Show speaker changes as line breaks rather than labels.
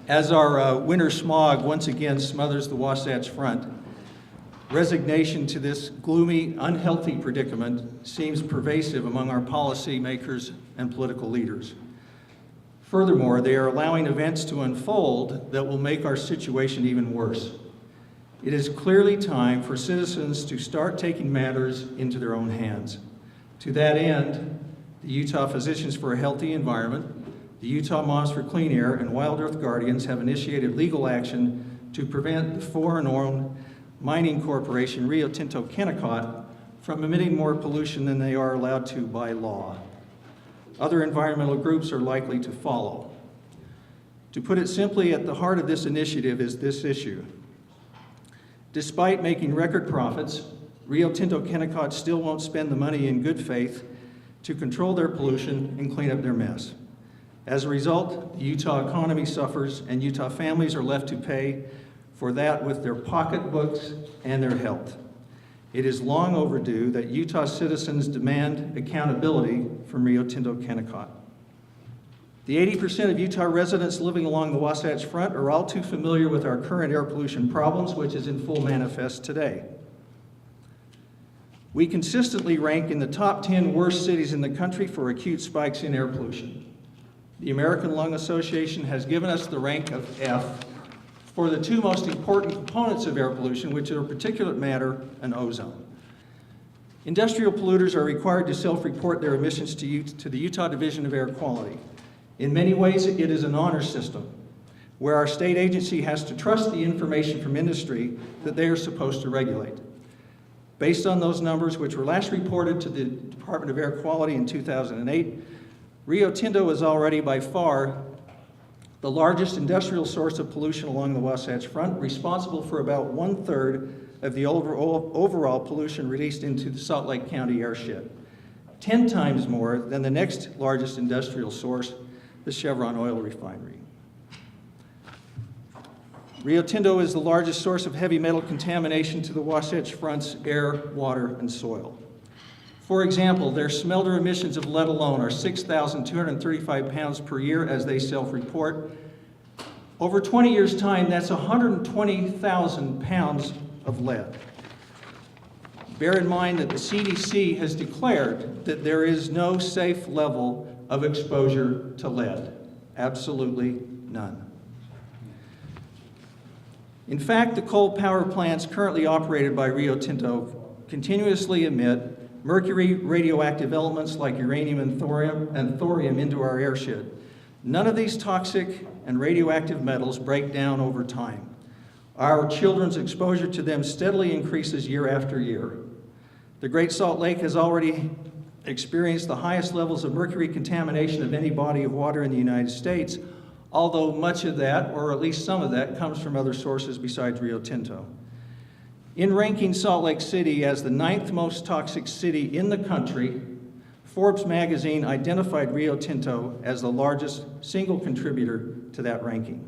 As our winter smog once again smothers the Wasatch Front, resignation to this gloomy, unhealthy predicament seems pervasive among our policymakers and political leaders. Furthermore, they are allowing events to unfold that will make our situation even worse. It is clearly time for citizens to start taking matters into their own hands. To that end, the Utah Physicians for a Healthy Environment, the Utah Moms for Clean Air, and WildEarth Guardians have initiated legal action to prevent the foreign-owned mining corporation Rio Tinto Kennecott from emitting more pollution than they are allowed to by law. Other environmental groups are likely to follow. To put it simply, at the heart of this initiative is this issue. Despite making record profits, Rio Tinto Kennecott still won't spend the money in good faith to control their pollution and clean up their mess. As a result, the Utah economy suffers and Utah families are left to pay for that with their pocketbooks and their health. It is long overdue that Utah citizens demand accountability from Rio Tinto Kennecott. The 80% of Utah residents living along the Wasatch Front are all too familiar with our current air pollution problems, which is in full manifest today. We consistently rank in the top 10 worst cities in the country for acute spikes in air pollution. The American Lung Association has given us the rank of F for the two most important components of air pollution, which are particulate matter and ozone. Industrial polluters are required to self-report their emissions to the Utah Division of Air Quality. In many ways, it is an honor system, where our state agency has to trust the information from industry that they are supposed to regulate. Based on those numbers, which were last reported to the Department of Air Quality in 2008, Rio Tinto is already by far the largest industrial source of pollution along the Wasatch Front, responsible for about 1/3 of the overall pollution released into the Salt Lake County airshed, 10 times more than the next largest industrial source, the Chevron oil refinery. Rio Tinto is the largest source of heavy metal contamination to the Wasatch Front's air, water, and soil. For example, their smelter emissions of lead alone are 6,235 pounds per year as they self-report. Over 20 years' time, that's 120,000 pounds of lead. Bear in mind that the CDC has declared that there is no safe level of exposure to lead. Absolutely none. In fact, the coal power plants currently operated by Rio Tinto continuously emit mercury radioactive elements like uranium and thorium into our airshed. None of these toxic and radioactive metals break down over time. Our children's exposure to them steadily increases year after year. The Great Salt Lake has already experienced the highest levels of mercury contamination of any body of water in the United States, although much of that, or at least some of that, comes from other sources besides Rio Tinto. In ranking Salt Lake City as the 9th most toxic city in the country, Forbes magazine identified Rio Tinto as the largest single contributor to that ranking.